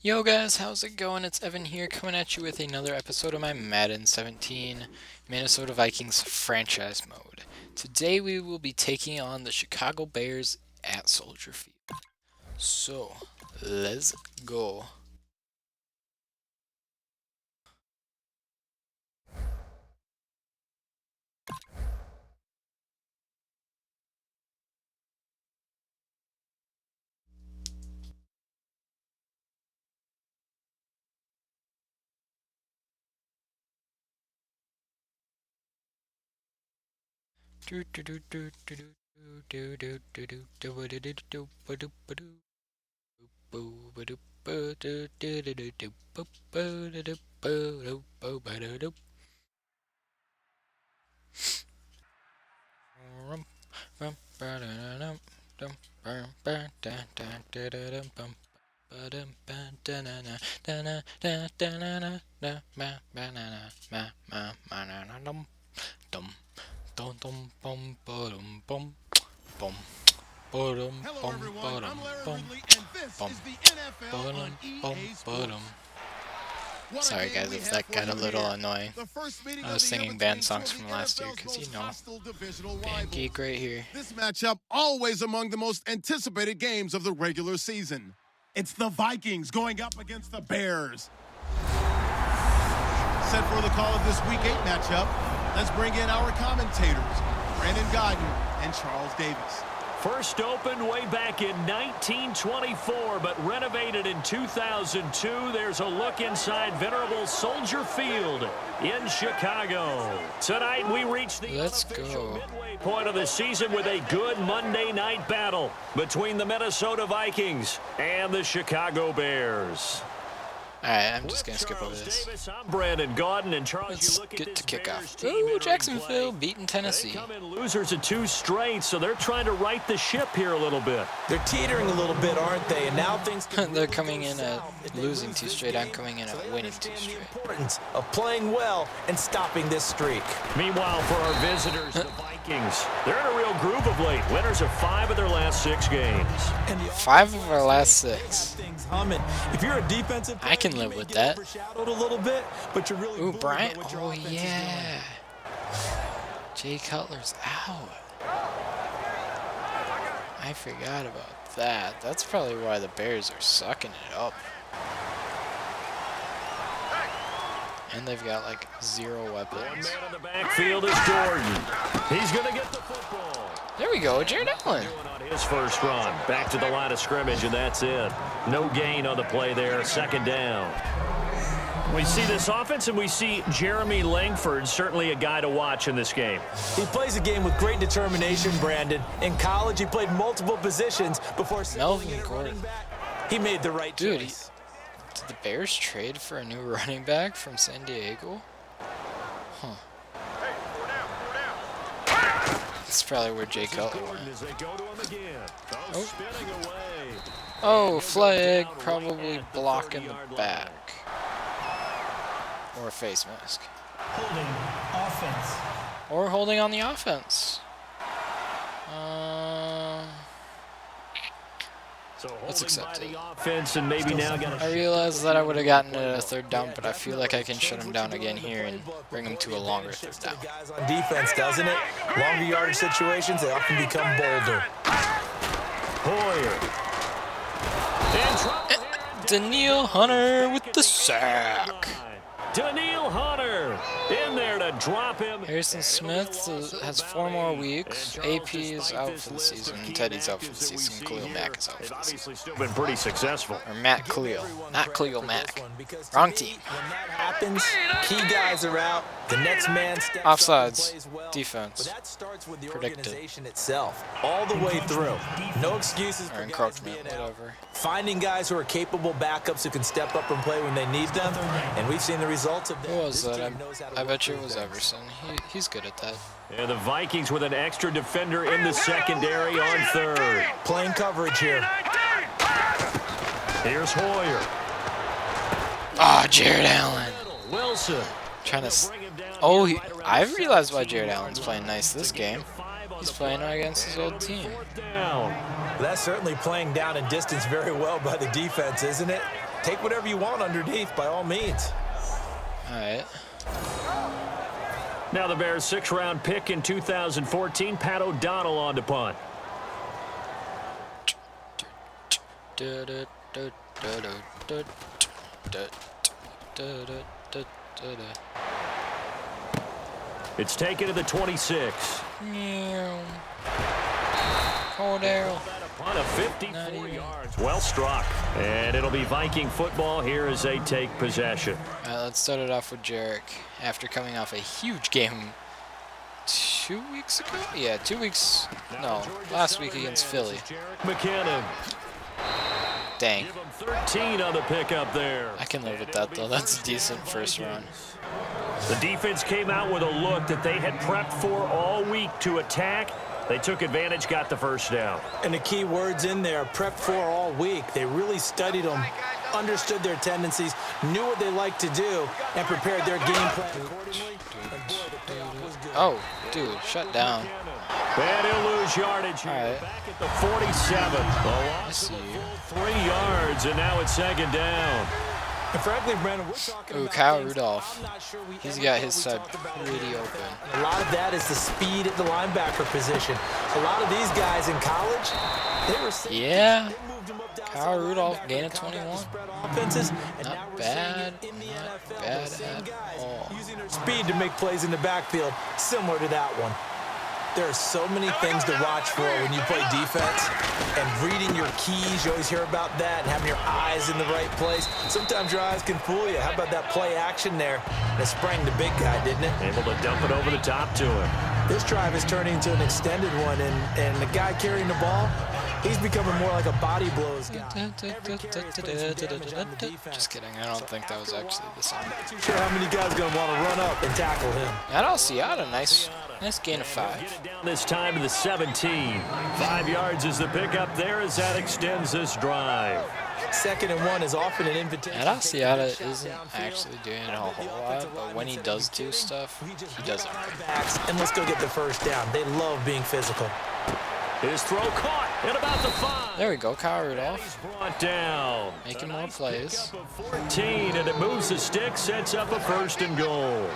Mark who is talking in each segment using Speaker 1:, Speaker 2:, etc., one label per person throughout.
Speaker 1: Yo guys, how's it going? It's Evan here coming at you with another episode of my Madden 17 Minnesota Vikings franchise mode. Today we will be taking on the Chicago Bears at Soldier Field. So, let's go.
Speaker 2: Hello everyone, I'm Larry Ridley, and this is the NFL on EA Sports.
Speaker 1: Sorry guys if that got a little annoying. I was singing band songs from last year because band geek right here.
Speaker 2: This matchup always among the most anticipated games of the regular season. It's the Vikings going up against the Bears. Set for the call of this Week 8 matchup, let's bring in our commentators, Brandon Godden and Charles Davis.
Speaker 3: First opened way back in 1924, but renovated in 2002. There's a look inside venerable Soldier Field in Chicago. Tonight we reach the unofficial midway point of the season with a good Monday night battle between the Minnesota Vikings and the Chicago Bears.
Speaker 1: Alright, I'm just going to skip over this.
Speaker 3: Davis, I'm Brandon Godden, and Charles,
Speaker 1: Let's
Speaker 3: you look
Speaker 1: get
Speaker 3: at
Speaker 1: to
Speaker 3: this
Speaker 1: kickoff.
Speaker 3: Bears team
Speaker 1: Ooh,
Speaker 3: entering
Speaker 1: Jacksonville
Speaker 3: play.
Speaker 1: beating
Speaker 3: They
Speaker 1: Tennessee.
Speaker 3: come in losers of 2 straight, so they're trying to right the ship here a little bit.
Speaker 4: They're teetering a little bit, aren't they? And now things can
Speaker 1: They're
Speaker 4: really
Speaker 1: coming
Speaker 4: go
Speaker 1: in
Speaker 4: south
Speaker 1: at
Speaker 4: if they
Speaker 1: losing
Speaker 4: lose
Speaker 1: 2
Speaker 4: this
Speaker 1: straight. I'm
Speaker 4: game.
Speaker 1: coming in
Speaker 4: So
Speaker 1: at
Speaker 4: they
Speaker 1: winning 2
Speaker 4: understand
Speaker 1: straight.
Speaker 4: the importance of playing well and stopping this streak.
Speaker 3: Meanwhile, for our visitors, the Vikings, they're in a real groove of late. Winners of 5 of their last 6 games.
Speaker 4: And the
Speaker 1: 5 of our last
Speaker 4: offense
Speaker 1: 6.
Speaker 4: got things humming. If you're a defensive player,
Speaker 1: I can
Speaker 4: you
Speaker 1: live
Speaker 4: may
Speaker 1: with
Speaker 4: get
Speaker 1: that.
Speaker 4: overshadowed a little bit, but you're really
Speaker 1: Ooh,
Speaker 4: bullied
Speaker 1: Bryant.
Speaker 4: by what your
Speaker 1: Oh,
Speaker 4: offense is
Speaker 1: yeah. Jay Cutler's out. I forgot about that. That's probably why the Bears are sucking it up. And they've got like 0
Speaker 3: One
Speaker 1: weapons.
Speaker 3: man in the backfield is Gordon. He's going to get the football.
Speaker 1: There we go, Jared Allen.
Speaker 3: Doing on his first run. Back to the line of scrimmage, and that's it. No gain on the play there. 2nd down. We see this offense, and we see Jeremy Langford, certainly a guy to watch in this game.
Speaker 4: He plays a game with great determination, Brandon. In college, he played multiple positions before settling in at running back. He made the right
Speaker 1: Dude,
Speaker 4: choice.
Speaker 1: did the Bears trade for a new running back from San Diego? Huh. That's probably where Jay Cutler went.
Speaker 3: As they go to him again.
Speaker 1: Oh.
Speaker 3: Spinning away.
Speaker 1: Oh, flag, probably blocking the back. Or a face mask.
Speaker 5: Holding offense.
Speaker 1: Or holding on the offense.
Speaker 3: So
Speaker 1: Let's
Speaker 3: holding
Speaker 1: accept
Speaker 3: by
Speaker 1: it.
Speaker 3: the offense, and maybe now got
Speaker 1: I realized that I would have gotten it at a 3rd down, but I feel like I can shut him down again here and bring him to a longer 3rd down.
Speaker 4: Guys on defense, doesn't it? Longer yardage situations, they often become bolder.
Speaker 3: Hoyer.
Speaker 1: Daniil Hunter with the sack.
Speaker 3: Daniil Hunter in there to drop him.
Speaker 1: Harrison Smith has 4 more weeks. AP is out for the season. Teddy's out for the season. Khalil Mack is out for the season.
Speaker 3: Obviously still been pretty successful.
Speaker 1: Or Matt Khalil. Not Khalil Mack. Wrong team.
Speaker 4: When that happens, key guys are out. The next man steps
Speaker 1: Offsides.
Speaker 4: up and plays well.
Speaker 1: Defense.
Speaker 4: But that starts with the
Speaker 1: Predicted.
Speaker 4: organization itself, all the way through. No excuses
Speaker 1: Or
Speaker 4: for guys
Speaker 1: encroachment,
Speaker 4: being out.
Speaker 1: whatever.
Speaker 4: Finding guys who are capable backups who can step up and play when they need them, and we've seen the results of that.
Speaker 1: Who was
Speaker 4: This
Speaker 1: that?
Speaker 4: team knows how to
Speaker 1: I
Speaker 4: work
Speaker 1: bet you it
Speaker 4: through
Speaker 1: was
Speaker 4: things.
Speaker 1: Everson. He's good at that.
Speaker 3: And the Vikings with an extra defender in the secondary on 3rd.
Speaker 4: Playing coverage here.
Speaker 3: Here's Hoyer.
Speaker 1: Ah, Jared Allen.
Speaker 3: Wilson.
Speaker 1: Trying to. Oh, I've realized why Jared Allen's playing nice this game. He's playing against his old team.
Speaker 3: Down.
Speaker 4: That's certainly playing down and distance very well by the defense, isn't it? take whatever you want underneath by all means.
Speaker 1: All right.
Speaker 3: Now the Bears' 6th-round pick in 2014, Pat O'Donnell on to punt. It's taken to the 26.
Speaker 1: Cordero.
Speaker 3: Punt of 54 yards. Well struck. And it'll be Viking football here as they take possession.
Speaker 1: All right, let's start it off with Jarek. After coming off a huge game 2 weeks ago? Yeah, 2 weeks. No, last week against Philly.
Speaker 3: McKinnon.
Speaker 1: Dang.
Speaker 3: Give him 13 on the pickup there.
Speaker 1: I can live with that, though. That's a decent first run.
Speaker 3: The defense came out with a look that they had prepped for all week to attack. They took advantage, got the first down.
Speaker 4: And the key words in there, prepped for all week. They really studied them, understood their tendencies, knew what they like to do, and prepared their game plan accordingly. And boy, the payoff was good.
Speaker 1: Oh, dude, shut down.
Speaker 3: And he'll lose yardage here.
Speaker 1: All right.
Speaker 3: Back at the 47.
Speaker 1: I see you.
Speaker 3: 3 yards, and now it's 2nd down.
Speaker 4: And frankly, Brandon, we're talking about
Speaker 1: Kyle
Speaker 4: things
Speaker 1: Rudolph.
Speaker 4: I'm not sure we
Speaker 1: He's
Speaker 4: ever
Speaker 1: got
Speaker 4: thought
Speaker 1: his
Speaker 4: we
Speaker 1: side
Speaker 4: talked about
Speaker 1: pretty open.
Speaker 4: A lot of that is the speed at the linebacker position. A lot of these guys in college, they were
Speaker 1: Yeah.
Speaker 4: they moved them up down
Speaker 1: Kyle
Speaker 4: side
Speaker 1: Rudolph
Speaker 4: linebacker
Speaker 1: gained a
Speaker 4: to combat
Speaker 1: 21.
Speaker 4: the spread offenses, and now
Speaker 1: Not
Speaker 4: we're seeing
Speaker 1: bad.
Speaker 4: it in the
Speaker 1: Not
Speaker 4: NFL.
Speaker 1: bad
Speaker 4: Those same
Speaker 1: at
Speaker 4: guys
Speaker 1: all.
Speaker 4: using their speed to make plays in the backfield, similar to that one. There are so many things to watch for when you play defense, and reading your keys, you always hear about that, and having your eyes in the right place. Sometimes your eyes can fool you. How about that play action there? And it sprang the big guy, didn't it?
Speaker 3: Able to dump it over the top to him.
Speaker 4: This drive is turning into an extended one, and the guy carrying the ball, he's becoming more like a body blows guy. Every carry is putting some damage on the defense.
Speaker 1: Just kidding. I don't think that was actually the same.
Speaker 4: I'm not too sure how many guys are going to want to run up and tackle him.
Speaker 1: Not Seattle. Nice gain of 5.
Speaker 3: Get it down this time to the 17. 5 yards is the pickup there as that extends this drive.
Speaker 4: 2nd and 1 is often an invitation.
Speaker 1: Seattle isn't actually doing it a whole lot, but when he does do stuff, he does it right.
Speaker 4: And let's go get the first down. They love being physical.
Speaker 3: His throw caught at about the 5.
Speaker 1: There we go, Kyle Rudolph.
Speaker 3: He's brought down.
Speaker 1: Making more plays.
Speaker 3: Pickup of 14, and it moves the stick, sets up a 1st and goal.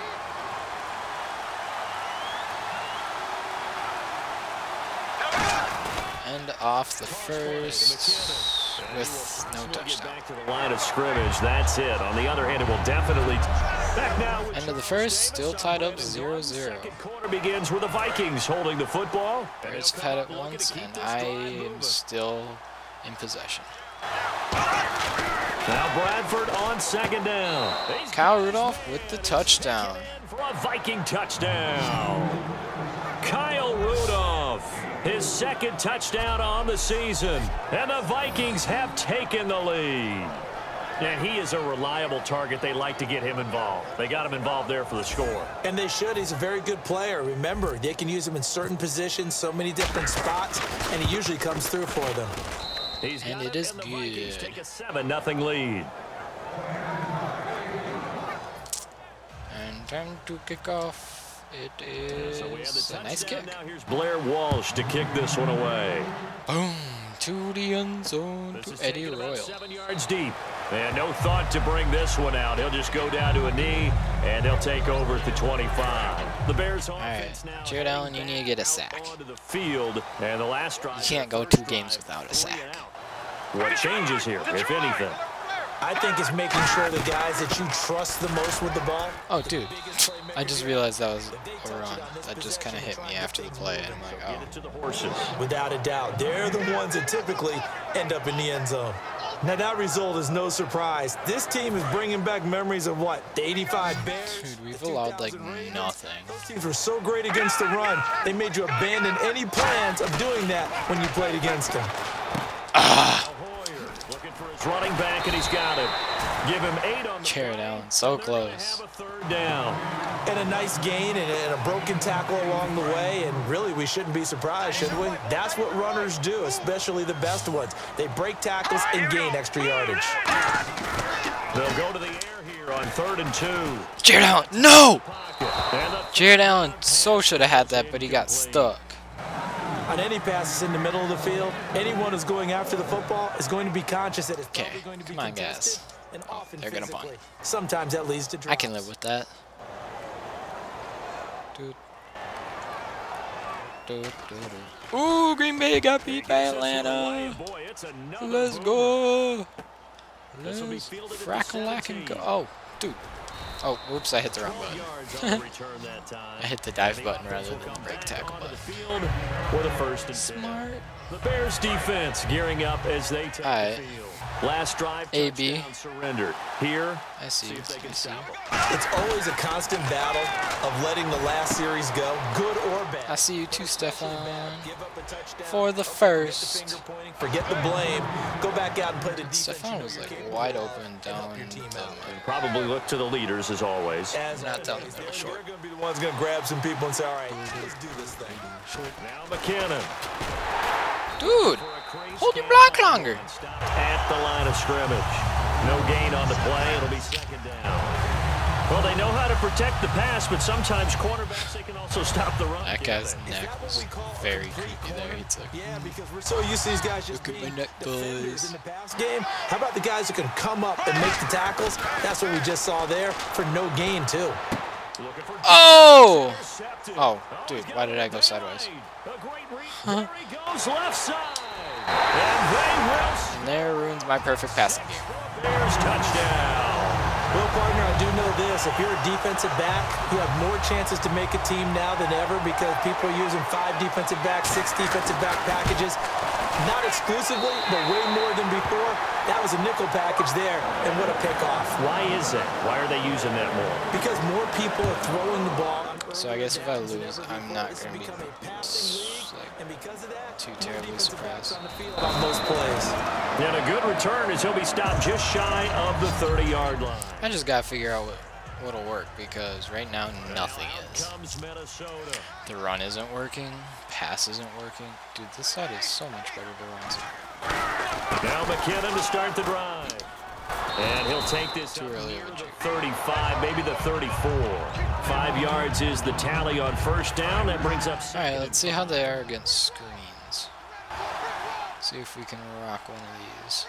Speaker 1: And off the first with no touchdown.
Speaker 3: Back to the line of scrimmage. That's it. On the other hand, it will definitely back now.
Speaker 1: End of the first, still tied up 0-0.
Speaker 3: Second quarter begins with the Vikings holding the football.
Speaker 1: Bears have had it once, and I am still in possession.
Speaker 3: Now Bradford on 2nd down.
Speaker 1: Kyle Rudolph with the touchdown.
Speaker 3: For a Viking touchdown. Kyle Rudolph, his 2nd touchdown on the season. And the Vikings have taken the lead. And he is a reliable target. They like to get him involved. They got him involved there for the score.
Speaker 4: And they should. He's a very good player. Remember, they can use him in certain positions, so many different spots, and he usually comes through for them.
Speaker 1: And it is good.
Speaker 3: Take a 7-0 lead.
Speaker 1: And time to kick off. It is a nice kick.
Speaker 3: Now here's Blair Walsh to kick this one away.
Speaker 1: Boom. To the end zone to Eddie Royal.
Speaker 3: 7 yards deep. And no thought to bring this one out. He'll just go down to a knee, and they'll take over at the 25. The Bears offense now.
Speaker 1: Jared Allen, you need to get a sack.
Speaker 3: Onto the field, and the last drive.
Speaker 1: You can't go 2 games without a sack.
Speaker 3: What changes here, if anything?
Speaker 4: I think it's making sure the guys that you trust the most with the ball.
Speaker 1: Oh, dude. I just realized that was a run. That just kind of hit me after the play. And I'm like, oh.
Speaker 3: To the horses.
Speaker 4: Without a doubt, they're the ones that typically end up in the end zone. Now, that result is no surprise. This team is bringing back memories of what? The 85 Bears?
Speaker 1: Dude, we've allowed like nothing.
Speaker 4: Those teams were so great against the run, they made you abandon any plans of doing that when you played against them.
Speaker 3: Looking for his running back, and he's got him. Give him 8 on the
Speaker 1: Jared Allen, so close.
Speaker 3: have a 3rd down.
Speaker 4: And a nice gain and a broken tackle along the way, and really we shouldn't be surprised, should we? That's what runners do, especially the best ones. They break tackles and gain extra yardage.
Speaker 3: They'll go to the air here on 3rd and 2.
Speaker 1: Jared Allen, no!
Speaker 3: And the
Speaker 1: Jared Allen so should have had that, but he got stuck.
Speaker 4: On any passes in the middle of the field, anyone who's going after the football is going to be conscious that it's
Speaker 1: Okay,
Speaker 4: probably going to be
Speaker 1: come on,
Speaker 4: contested.
Speaker 1: guys.
Speaker 4: and often
Speaker 1: they're gonna punt.
Speaker 4: physically. Sometimes that leads to drops.
Speaker 1: I can live with that. Dude. Ooh, Green Bay got beat by Atlanta. Let's go. Let's frackalack and go. Oh, dude. Oh, whoops, I hit the wrong button. I hit the dive button rather than the break tackle button.
Speaker 3: For the first and
Speaker 1: Smart.
Speaker 3: the Bears defense gearing up as they take the field. Last drive,
Speaker 1: AB.
Speaker 3: touchdown surrendered. Here,
Speaker 1: I see.
Speaker 4: It's always a constant battle of letting the last series go, good or bad.
Speaker 1: I see you too, Stefan.
Speaker 4: Give up a touchdown.
Speaker 1: For the
Speaker 4: Okay,
Speaker 1: first.
Speaker 4: finger pointing, forget the blame. Go back out and play the defense.
Speaker 1: Stefan was like wide open down the middle.
Speaker 3: probably look to the leaders as always.
Speaker 1: Not down the middle, short.
Speaker 4: They're going to be the ones going to grab some people and say, all right, let's do this thing.
Speaker 3: Now McKinnon.
Speaker 1: Dude, hold your block longer.
Speaker 3: At the line of scrimmage. No gain on the play. It'll be second down. Well, they know how to protect the pass, but sometimes cornerbacks, they can also stop the run.
Speaker 1: That guy's neck was very creepy there. He took.
Speaker 4: Yeah, because we're so used to these guys just
Speaker 1: Look at
Speaker 4: being
Speaker 1: my neck,
Speaker 4: defenders
Speaker 1: boys.
Speaker 4: in the pass game. How about the guys who can come up and make the tackles? That's what we just saw there for no gain, too.
Speaker 1: Oh! Oh, dude, why did I go sideways?
Speaker 3: There he goes left side. And they will.
Speaker 1: And there ruins my perfect passing game.
Speaker 3: Bears touchdown.
Speaker 4: Well, partner, I do know this. If you're a defensive back, you have more chances to make a team now than ever because people are using 5 defensive backs, 6 defensive back packages. Not exclusively, but way more than before. That was a nickel package there, and what a pickoff.
Speaker 3: Why is that? Why are they using that more?
Speaker 4: Because more people are throwing the ball.
Speaker 1: So I guess if I lose, I'm not going to be
Speaker 4: And because of that,
Speaker 1: too terribly surprised.
Speaker 4: on the field on most plays.
Speaker 3: And a good return as he'll be stopped just shy of the 30-yard line.
Speaker 1: I just got to figure out what'll work because right now nothing is.
Speaker 3: Comes Minnesota.
Speaker 1: The run isn't working, pass isn't working. Dude, this side is so much better to run.
Speaker 3: Now McKinnon to start the drive. And he'll take this
Speaker 1: Too early of a
Speaker 3: the
Speaker 1: juke.
Speaker 3: 35, maybe the 34. 5 yards is the tally on first down. That brings up
Speaker 1: All
Speaker 3: second.
Speaker 1: right, let's see how they are against screens. See if we can rock one of these.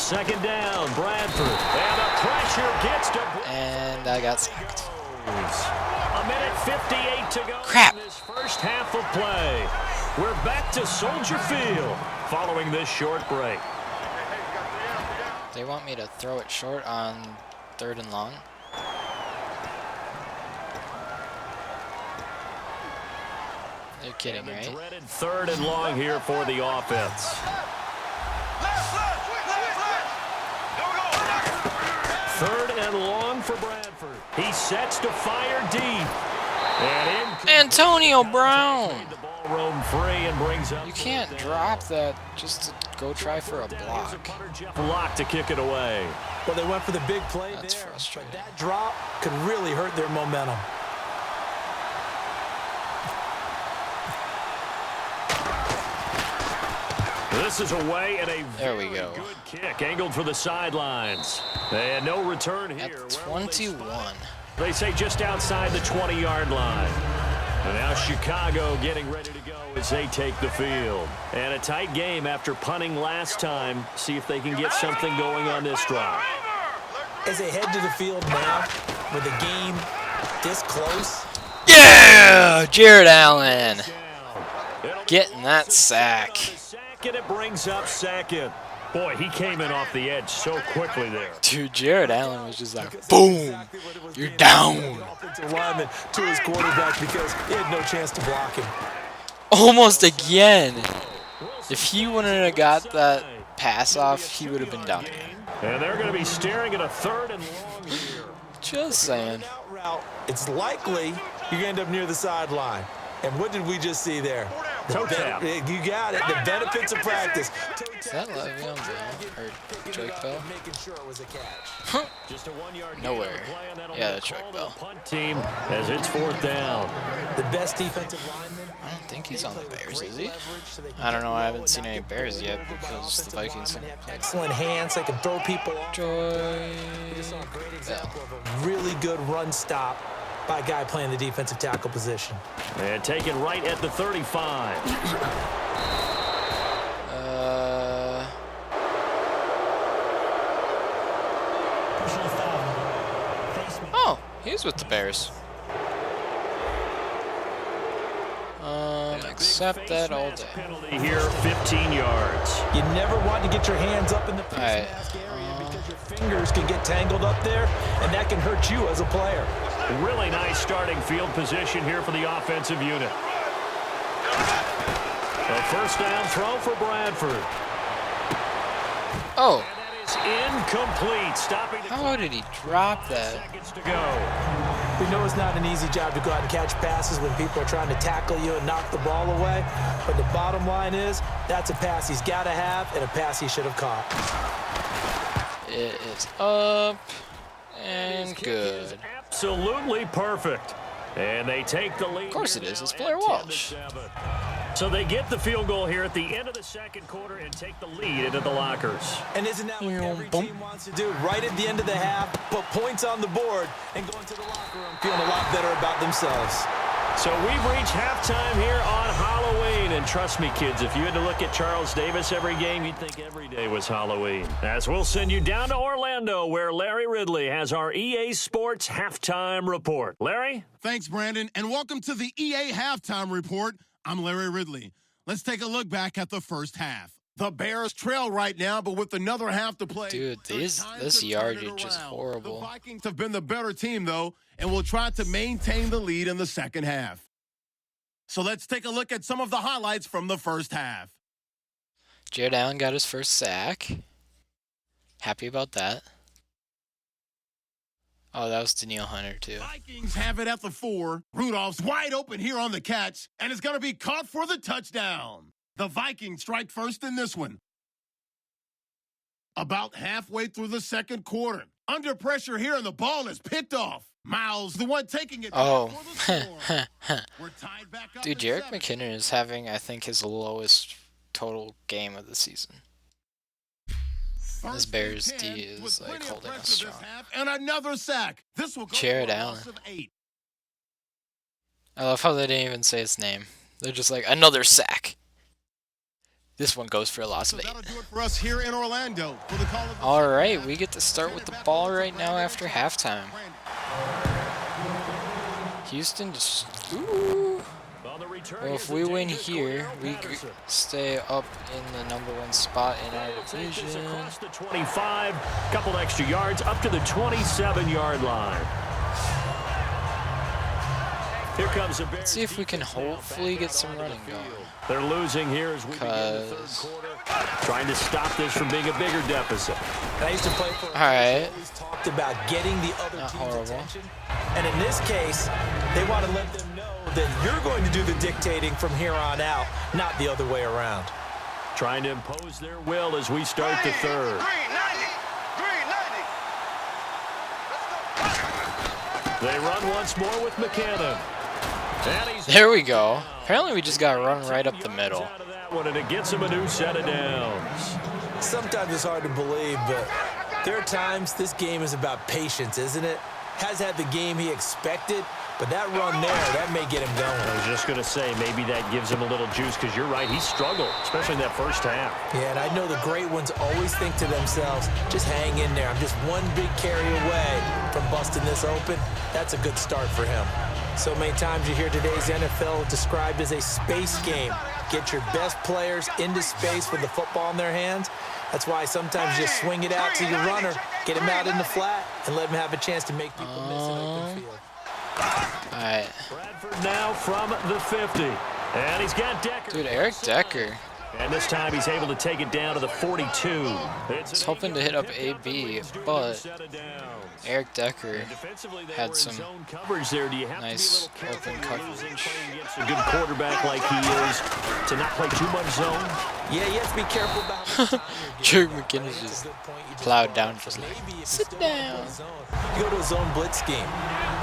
Speaker 3: Second down, Bradford. And the pressure gets to
Speaker 1: And I got sacked.
Speaker 3: A minute 58 to go
Speaker 1: Crap.
Speaker 3: in this first half of play. We're back to Soldier Field following this short break.
Speaker 1: They want me to throw it short on 3rd and long. You're kidding,
Speaker 3: And the
Speaker 1: right?
Speaker 3: dreaded 3rd and long here for the offense. 3rd and long for Bradford. He sets to fire deep. And in
Speaker 1: Antonio Brown!
Speaker 3: the ball roam free and brings up.
Speaker 1: You can't drop that just to go try for a block.
Speaker 3: Block to kick it away.
Speaker 4: Well, they went for the big play
Speaker 1: That's
Speaker 4: there,
Speaker 1: frustrating.
Speaker 4: but that drop could really hurt their momentum.
Speaker 3: This is away and a
Speaker 1: There we
Speaker 3: very
Speaker 1: go.
Speaker 3: good kick angled for the sidelines. And no return here.
Speaker 1: At
Speaker 3: Where will
Speaker 1: 21.
Speaker 3: They say just outside the 20-yard line. And now Chicago getting ready to go as they take the field. And a tight game after punting last time. See if they can get something going on this drive.
Speaker 4: As they head to the field now, with the game this close,
Speaker 1: Yeah! Jared Allen getting that sack.
Speaker 3: And it brings up second. Boy, he came in off the edge so quickly there.
Speaker 1: Dude, Jared Allen was just like, boom, you're down.
Speaker 4: offensive lineman to his quarterback because he had no chance to block him.
Speaker 1: Almost again. If he wouldn't have got that pass off, he would have been down again.
Speaker 3: And they're going to be staring at a 3rd and long here.
Speaker 1: Just saying.
Speaker 4: Out route, it's likely you're going to end up near the sideline. And what did we just see there?
Speaker 3: Toe tap.
Speaker 4: You got it. The benefits of practice.
Speaker 1: Is that Le'Veon Bell or Drake Bell?
Speaker 4: Making sure it was a catch.
Speaker 3: Just a 1-yard
Speaker 1: Nowhere.
Speaker 3: gain on the play, and that'll
Speaker 1: Yeah,
Speaker 3: be
Speaker 1: that's Drake
Speaker 3: called to
Speaker 1: Bell.
Speaker 3: the punt team as it's 4th down.
Speaker 4: The best defensive lineman.
Speaker 1: I don't think he's on the Bears, is he? I don't know. I haven't seen any Bears yet because the Vikings haven't played.
Speaker 4: Excellent hands. They can throw people off.
Speaker 1: Joy
Speaker 4: Just saw a great
Speaker 1: Bell.
Speaker 4: example of a really good run stop by a guy playing the defensive tackle position.
Speaker 3: And taken right at the 35.
Speaker 1: He's with the Bears. Accept that all day.
Speaker 3: Penalty here, 15 yards.
Speaker 4: You never want to get your hands up in the face
Speaker 1: Alright,
Speaker 4: mask area because your fingers can get tangled up there, and that can hurt you as a player.
Speaker 3: Really nice starting field position here for the offensive unit. A first down throw for Bradford.
Speaker 1: Oh,
Speaker 3: And that is incomplete. Stopping the
Speaker 1: how did he drop that?
Speaker 3: seconds to go.
Speaker 4: We know it's not an easy job to go out and catch passes when people are trying to tackle you and knock the ball away. But the bottom line is, that's a pass he's got to have and a pass he should have caught.
Speaker 1: It is up and good.
Speaker 3: Absolutely perfect. And they take the lead.
Speaker 1: Of course it
Speaker 3: here
Speaker 1: is.
Speaker 3: now
Speaker 1: It's
Speaker 3: at
Speaker 1: Blair
Speaker 3: 10 to
Speaker 1: Walsh.
Speaker 3: 7. So they get the field goal here at the end of the second quarter and take the lead into the lockers.
Speaker 4: And isn't that what every
Speaker 1: Boom.
Speaker 4: team wants to do? Right at the end of the half, put points on the board and go into the locker room feeling a lot better about themselves.
Speaker 3: So we've reached halftime here on Halloween. And trust me, kids, if you had to look at Charles Davis every game, you'd think every day was Halloween. As we'll send you down to Orlando, where Larry Ridley has our EA Sports Halftime Report. Larry?
Speaker 2: Thanks, Brandon, and welcome to the EA Halftime Report. I'm Larry Ridley. Let's take a look back at the first half. The Bears trail right now, but with another half to play.
Speaker 1: Dude,
Speaker 2: there's time
Speaker 1: this
Speaker 2: to turn
Speaker 1: yardage
Speaker 2: it
Speaker 1: is
Speaker 2: around.
Speaker 1: horrible.
Speaker 2: The Vikings have been the better team, though, and will try to maintain the lead in the second half. So let's take a look at some of the highlights from the first half.
Speaker 1: Jared Allen got his first sack. Happy about that. Oh, that was Danielle Hunter, too.
Speaker 2: Vikings have it at the 4. Rudolph's wide open here on the catch, and it's going to be caught for the touchdown. The Vikings strike first in this one. About halfway through the second quarter. Under pressure here, and the ball is picked off. Miles, the one taking it.
Speaker 1: Oh.
Speaker 2: For the score. We're tied back up
Speaker 1: Dude,
Speaker 2: at
Speaker 1: Jerick
Speaker 2: 7.
Speaker 1: McKinnon is having, I think, his lowest total game of the season. This Bears D is like holding us strong.
Speaker 2: And another sack. This will go
Speaker 1: Jared
Speaker 2: for a
Speaker 1: Allen.
Speaker 2: loss of 8.
Speaker 1: I love how they didn't even say his name. They're just like, another sack. This one goes for a loss
Speaker 2: So
Speaker 1: of 8.
Speaker 2: that'll do it for us here in Orlando. For the call of the
Speaker 1: All right, we get to start with the ball right now after halftime. Houston just... Ooh. Well, if we win here, we stay up in the #1 spot in our division.
Speaker 3: Across the 25, couple extra yards up to the 27-yard line. Here comes the Bears.
Speaker 1: Let's see if we can hopefully get some running going.
Speaker 3: They're losing here as we begin the third quarter. Trying to stop this from being a bigger deficit.
Speaker 4: And I used to play for a
Speaker 1: All right.
Speaker 4: always talked about getting the other
Speaker 1: Not
Speaker 4: team's
Speaker 1: horrible.
Speaker 4: attention. And in this case, they want to let them know that you're going to do the dictating from here on out, not the other way around.
Speaker 3: Trying to impose their will as we start the third. They run once more with McKinnon. And he's
Speaker 1: There we go. Apparently we just got to run right up the middle.
Speaker 3: out of that one, and it gets him a new set of downs.
Speaker 4: Sometimes it's hard to believe, but there are times this game is about patience, isn't it? Has had the game he expected, but that run there, that may get him going.
Speaker 3: I was just going to say, maybe that gives him a little juice, because you're right, he struggled, especially in that first half.
Speaker 4: Yeah, and I know the great ones always think to themselves, just hang in there. I'm just one big carry away from busting this open. That's a good start for him. So many times you hear today's NFL described as a space game. Get your best players into space with the football in their hands. That's why sometimes you swing it out to your runner, get him out in the flat, and let him have a chance to make people miss an open field.
Speaker 1: All right.
Speaker 3: Bradford now from the 50. And he's got Decker.
Speaker 1: Dude, Eric Decker.
Speaker 3: And this time he's able to take it down to the 42.
Speaker 1: I was hoping to hit up AB, but Eric Decker had some
Speaker 3: coverage there. Do you have
Speaker 1: nice
Speaker 3: to be a little
Speaker 1: open
Speaker 3: careful using
Speaker 1: coverage.
Speaker 3: playing against a good quarterback like he is to not play too much zone?
Speaker 4: Yeah, you have to be careful about how much time
Speaker 1: Jerick
Speaker 4: you're giving.
Speaker 1: McKinnon
Speaker 4: That's a
Speaker 1: just
Speaker 4: good point you
Speaker 1: plowed
Speaker 4: brought
Speaker 1: down
Speaker 4: up.
Speaker 1: just like,
Speaker 4: Maybe if
Speaker 1: sit
Speaker 4: you still wanna
Speaker 1: down.
Speaker 4: go to zone, you go to a zone blitz scheme,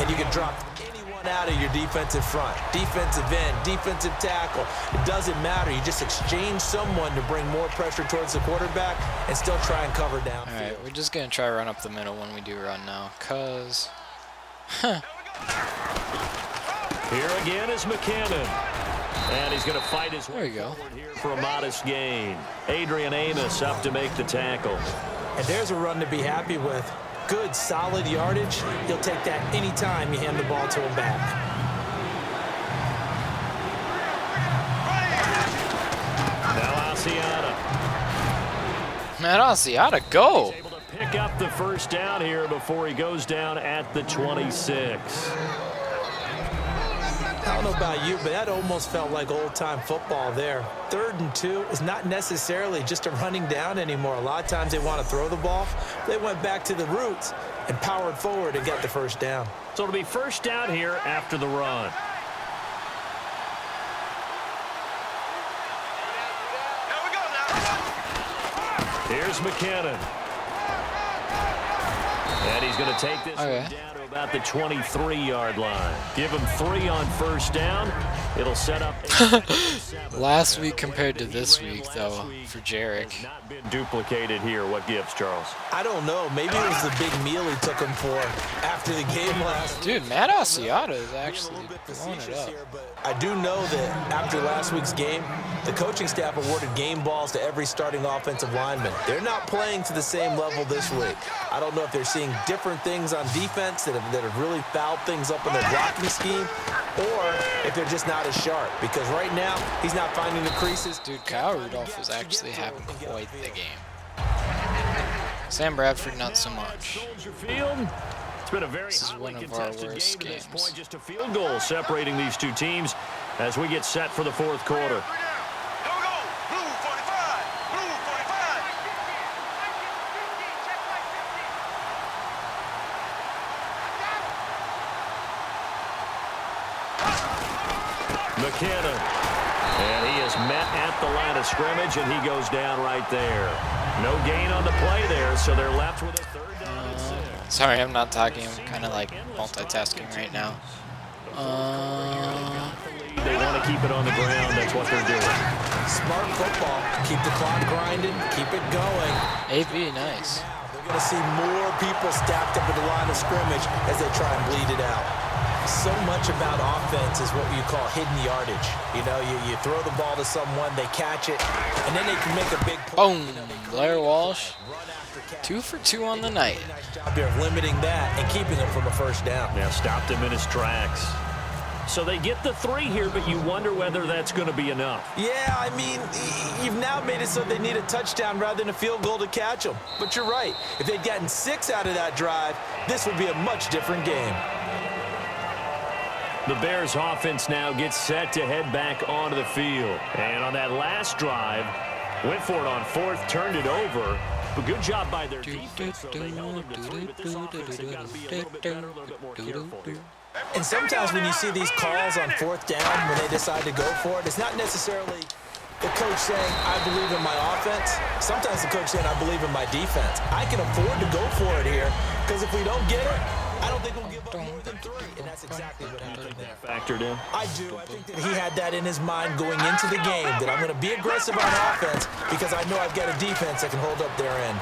Speaker 4: and you can drop anyone out of your defensive front, defensive end, defensive tackle. It doesn't matter. You just exchange someone to bring more pressure towards the quarterback and still try and cover downfield.
Speaker 1: All right, we're just going to try run up the middle when we do run now, because...
Speaker 3: Here again is McKinnon. And he's going to fight his
Speaker 1: There
Speaker 3: way
Speaker 1: we go.
Speaker 3: forward here for a modest gain. Adrian Amos up to make the tackle.
Speaker 4: And there's a run to be happy with. good, solid yardage, he'll take that anytime you hand the ball to him back.
Speaker 3: Now Asiata.
Speaker 1: Matt Asiata, go!
Speaker 3: He's able to pick up the first down here before he goes down at the 26.
Speaker 4: I don't know about you, but that almost felt like old-time football there. 3rd and 2 is not necessarily just a running down anymore. A lot of times they want to throw the ball. They went back to the roots and powered forward and got the first down.
Speaker 3: So it'll be first down here after the run. Here's McKinnon. And he's going to take this one down to about the 23-yard line. Give him 3 on first down. It'll set up
Speaker 1: Last week compared to this week, though, for Jarek.
Speaker 3: not been duplicated here. What gives, Charles?
Speaker 4: I don't know. Maybe it was the big meal he took him for after the game last week.
Speaker 1: Dude, Matt Asiata is actually blowing it up.
Speaker 4: I do know that after last week's game, the coaching staff awarded game balls to every starting offensive lineman. They're not playing to the same level this week. I don't know if they're seeing different things on defense that have really fouled things up in their blocking scheme, or if they're just not as sharp, because right now he's not finding the creases.
Speaker 1: Dude, Kyle Rudolph is actually having quite the game. Sam Bradford, not so much.
Speaker 3: Soldier Field. It's been a very
Speaker 1: This is one of our worst
Speaker 3: game to this
Speaker 1: games.
Speaker 3: point. Just a field goal separating these two teams as we get set for the fourth quarter. McKinnon. And he is met at the line of scrimmage, and he goes down right there. No gain on the play there, so they're left with a 3rd down and 6.
Speaker 1: Sorry, I'm not talking. I'm kind of like multitasking right now.
Speaker 3: They want to keep it on the ground. That's what they're doing.
Speaker 4: Smart football. Keep the clock grinding. Keep it going.
Speaker 1: AB, nice.
Speaker 4: They're going to see more people stacked up at the line of scrimmage as they try and bleed it out. So much about offense is what you call hidden yardage. You know, you throw the ball to someone, they catch it, and then they can make a big play.
Speaker 1: Boom. Blair Walsh, 2 for 2 on the night.
Speaker 4: Nice job here of limiting that and keeping him from a first down.
Speaker 3: Now stopped him in his tracks. So they get the 3 here, but you wonder whether that's going to be enough.
Speaker 4: Yeah, I mean, you've now made it so they need a touchdown rather than a field goal to catch them. But you're right. If they'd gotten 6 out of that drive, this would be a much different game.
Speaker 3: The Bears offense now gets set to head back onto the field. And on that last drive, went for it on 4th, turned it over. But good job by their defense. So they held them to 3, but this offense, they've got to be a little bit better, a little bit more careful here.
Speaker 4: And sometimes when you see these calls on 4th down, when they decide to go for it, it's not necessarily the coach saying, I believe in my offense. Sometimes the coach saying, I believe in my defense. I can afford to go for it here, because if we don't get it, I don't think we'll give up more than 3. And that's exactly what happened there.
Speaker 3: Factored in.
Speaker 4: I do. I think that he had that in his mind going into the game, that I'm going to be aggressive on offense because I know I've got a defense that can hold up their end.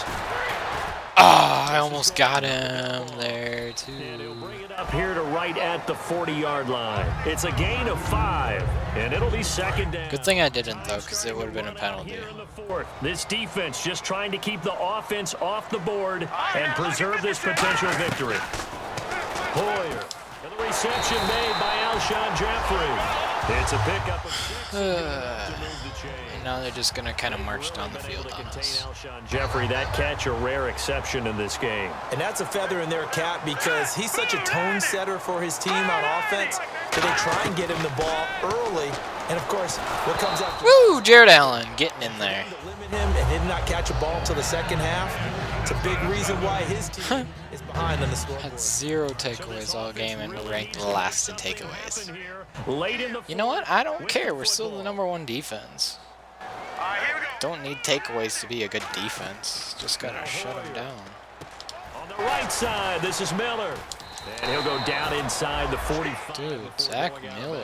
Speaker 1: Ah, I almost got him there, too.
Speaker 3: And he'll bring it up here to right at the 40-yard line. It's a gain of 5, and it'll be 2nd down.
Speaker 1: Good thing I didn't, though, because it would have been a penalty.
Speaker 3: Here in the 4th, this defense just trying to keep the offense off the board and preserve this potential victory. Hoyer. And the reception made by Alshon Jeffrey. It's a pickup of 6 to move the chain.
Speaker 1: And now they're just going to kind of march down the field on us.
Speaker 3: Alshon Jeffrey, that catch a rare exception in this game.
Speaker 4: And that's a feather in their cap because he's such a tone setter for his team on offense that they try and get him the ball early. And, of course, what comes after...
Speaker 1: Woo! Jared Allen getting in there.
Speaker 4: ...to limit him and did not catch a ball until the second half. It's a big reason why his team is behind on the score.
Speaker 1: Had 0 takeaways all game and ranked last in takeaways. You know what? I don't care. We're still the #1 defense. Don't need takeaways to be a good defense. Just gotta shut them down.
Speaker 3: On the right side, this is Miller. And he'll go down inside the 45.
Speaker 1: Dude, Zach Miller.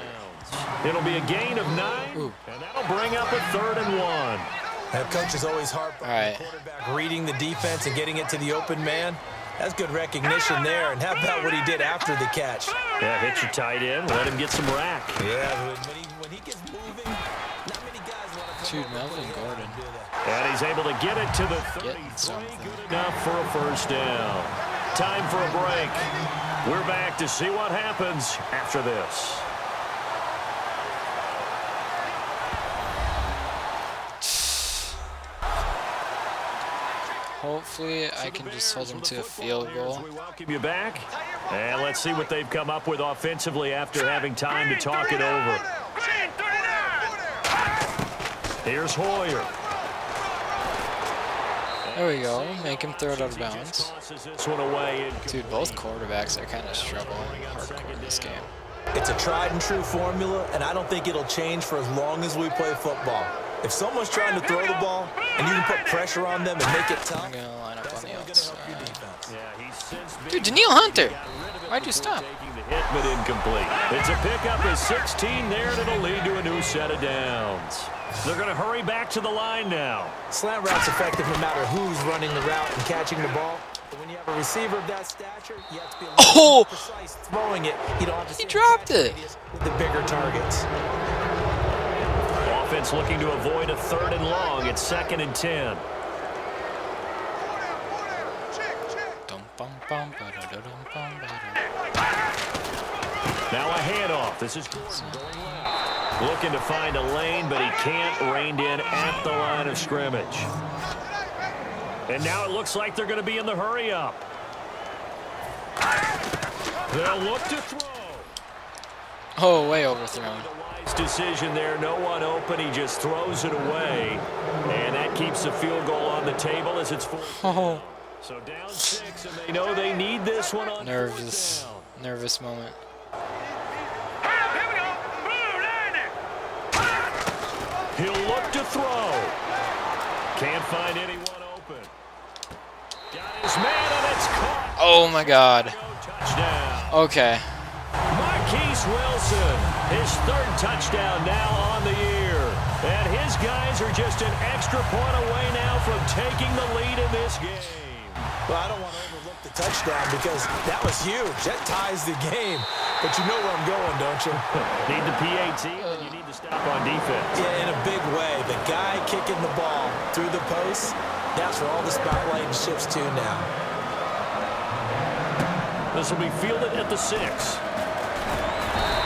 Speaker 3: It'll be a gain of 9,
Speaker 1: Ooh.
Speaker 3: and that'll bring up a 3rd and 1.
Speaker 4: That coach is always harped on the quarterback reading the defense and getting it to the open man. That's good recognition there. And how about what he did after the catch?
Speaker 3: Yeah, hit your tight end, let him get some rack.
Speaker 4: Yeah, when he gets moving, not many guys want to come
Speaker 1: Dude, Melvin Gordon.
Speaker 3: And he's able to get it to the 30.
Speaker 1: Getting something.
Speaker 3: Good enough for a first down. time for a break. We're back to see what happens after this.
Speaker 1: Hopefully, I can just hold them to a field goal.
Speaker 3: We welcome you back, and let's see what they've come up with offensively after having time to talk it over. Here's Hoyer.
Speaker 1: There we go. Make him throw it out of bounds.
Speaker 3: This one away.
Speaker 1: Dude, both quarterbacks are kind of struggling hardcore in this game.
Speaker 4: It's a tried and true formula, and I don't think it'll change for as long as we play football. If someone's trying to throw the ball and you can put pressure on them and make it tough,
Speaker 1: I'm going to line up on the outside.
Speaker 3: Yeah,
Speaker 1: Dude, Daniil Hunter! Why'd you stop?
Speaker 3: Hit, but incomplete. It's a pickup of 16 there, and it'll lead to a new set of downs. They're going to hurry back to the line now.
Speaker 4: slant route's effective no matter who's running the route and catching the ball. But when you have a receiver of that stature, you have to be a little more precise throwing it. You don't have to
Speaker 1: He dropped it.
Speaker 4: with the bigger targets.
Speaker 3: Offense looking to avoid a 3rd and long. It's 2nd and 10. Now a handoff. This is looking to find a lane, but he can't. Reined in at the line of scrimmage. And now it looks like they're going to be in the hurry-up. They'll look to throw.
Speaker 1: Oh, way overthrown.
Speaker 3: Decision there, no one open, he just throws it away, and that keeps the field goal on the table as it's 4th down. So down 6, and they know they need this one on
Speaker 1: Nervous
Speaker 3: 4th down.
Speaker 1: nervous moment.
Speaker 3: He'll look to throw. Can't find anyone open. Got his man, and it's caught.
Speaker 1: Oh my god.
Speaker 3: Touchdown.
Speaker 1: Okay.
Speaker 3: Marquise Wilson, his 3rd touchdown now on the year. And his guys are just an extra point away now from taking the lead in this game.
Speaker 4: Well, I don't want to overlook the touchdown because that was huge. That ties the game. But you know where I'm going, don't you?
Speaker 3: Need the PAT, and you need to stop on defense.
Speaker 4: Yeah, in a big way. The guy kicking the ball through the post, that's where all the spotlight shifts to now.
Speaker 3: This will be fielded at the 6.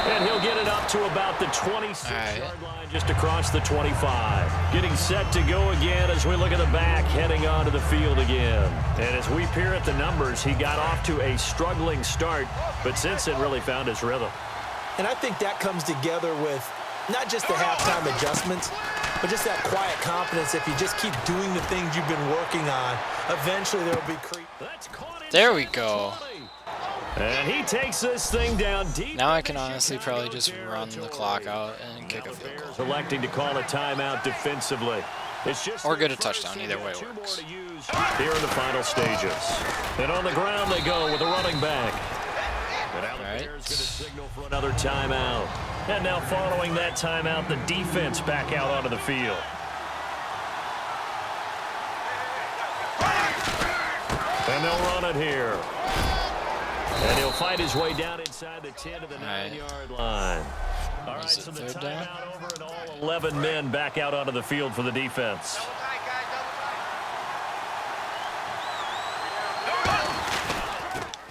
Speaker 3: And he'll get it up to about the 26-yard line, just across the 25. Getting set to go again as we look at the back, heading onto the field again. And as we peer at the numbers, he got off to a struggling start, but since then really found his rhythm.
Speaker 4: And I think that comes together with not just the halftime adjustments, but just that quiet confidence. If you just keep doing the things you've been working on, eventually there will be creep.
Speaker 1: There we go.
Speaker 3: And he takes this thing down deep.
Speaker 1: Now I can honestly probably just run the clock out and kick a field goal.
Speaker 3: Electing to call a timeout defensively. It's just
Speaker 1: Or get a touchdown. Either way works.
Speaker 3: Here in the final stages. And on the ground they go with a running back. And now the Bears going to signal for another timeout. And now following that timeout, the defense back out onto the field. And they'll run it here. And he'll fight his way down inside the 10 to the 9-yard line. All right, so the timeout over and all 11 men back out onto the field for the defense.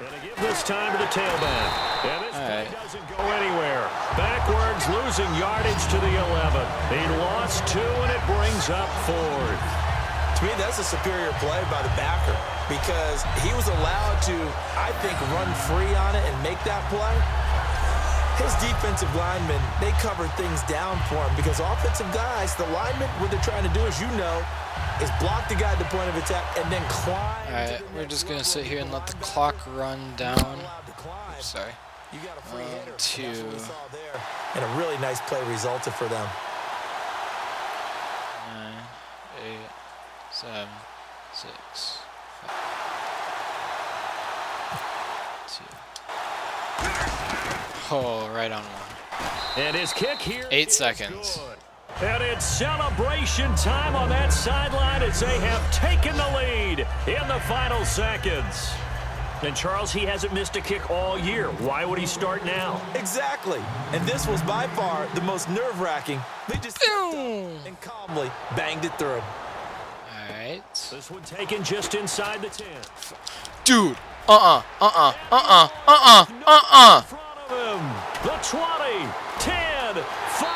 Speaker 3: And they give this time to the tailback. And this play doesn't go anywhere. Backwards, losing yardage to the 11. He lost 2, and it brings up 4th.
Speaker 4: To me, that's a superior play by the backer because he was allowed to, I think, run free on it and make that play. His defensive linemen, they covered things down for him because offensive guys, the linemen, what they're trying to do, as you know, is block the guy at the point of attack and then climb.
Speaker 1: All right, we're just going to sit here and let the clock run down. Oops, sorry. 2.
Speaker 4: And a really nice play resulted for them.
Speaker 1: 9, 8, 7, 6, 5, 2. Oh, right on 1.
Speaker 3: And his kick here.
Speaker 1: 8 seconds.
Speaker 3: Good. And it's celebration time on that sideline as they have taken the lead in the final seconds. And Charles, he hasn't missed a kick all year. Why would he start now?
Speaker 4: Exactly. And this was by far the most nerve-wracking. They just and calmly banged it through.
Speaker 1: right.
Speaker 3: This one taken just inside the 10.
Speaker 1: Dude.
Speaker 3: In front of him. The 20, 10, 5.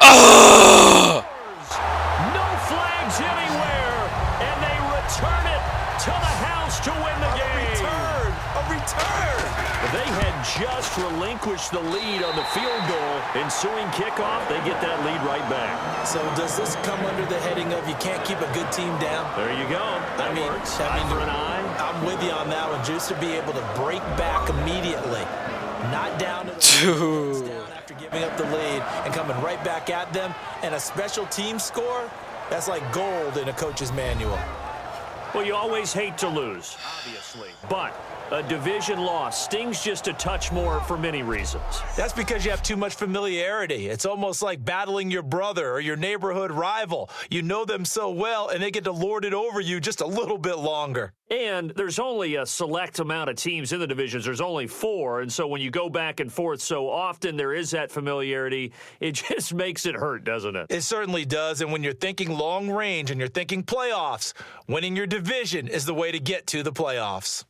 Speaker 1: Ugh!
Speaker 3: No flags anywhere, and they return it to the house to win the game.
Speaker 4: A return.
Speaker 3: They had just relinquished the lead on the field goal. Ensuing kickoff, they get that lead right back.
Speaker 4: So does this come under the heading of you can't keep a good team down?
Speaker 3: There you go. That works. Eye for an eye.
Speaker 4: I'm with you on that one. Just to be able to break back immediately. Not down to the
Speaker 1: Dude.
Speaker 4: down after giving up the lead and coming right back at them. And a special team score, that's like gold in a coach's manual.
Speaker 3: Well, you always hate to lose, obviously. But a division loss stings just a touch more for many reasons.
Speaker 4: That's because you have too much familiarity. It's almost like battling your brother or your neighborhood rival. You know them so well, and they get to lord it over you just a little bit longer.
Speaker 3: And there's only a select amount of teams in the divisions. There's only 4, and so when you go back and forth so often, there is that familiarity. It just makes it hurt, doesn't it?
Speaker 4: It certainly does, and when you're thinking long range and you're thinking playoffs, winning your division is the way to get to the playoffs.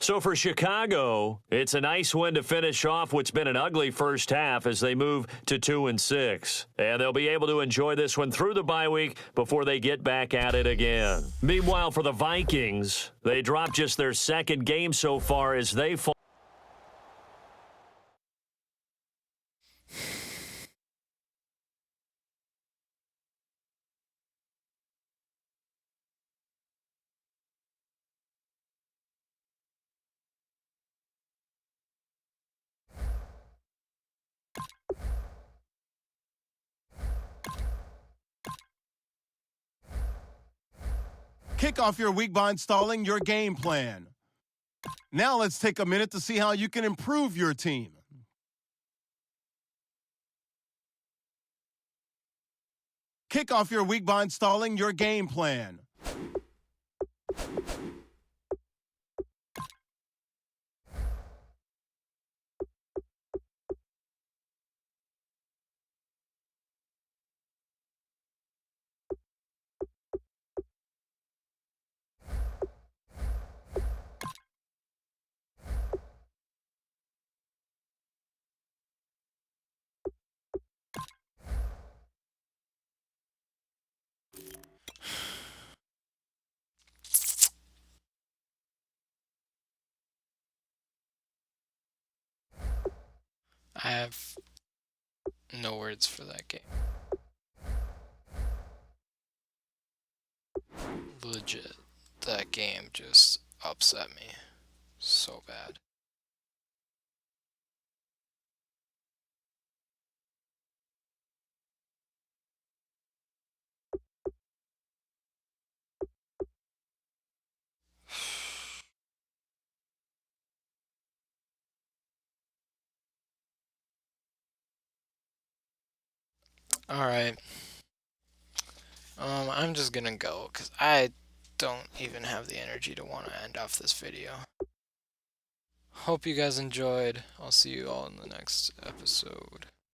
Speaker 3: So for Chicago, it's a nice win to finish off what's been an ugly first half as they move to 2-6. And they'll be able to enjoy this one through the bye week before they get back at it again. Meanwhile, for the Vikings, they dropped just their second game so far as they fall.
Speaker 2: Kick off your week by installing your game plan. Now let's take a minute to see how you can improve your team. Kick off your week by installing your game plan.
Speaker 1: I have no words for that game. Legit. That game just upset me so bad. Alright. I'm just gonna go because I don't even have the energy to want to end off this video. Hope you guys enjoyed. I'll see you all in the next episode.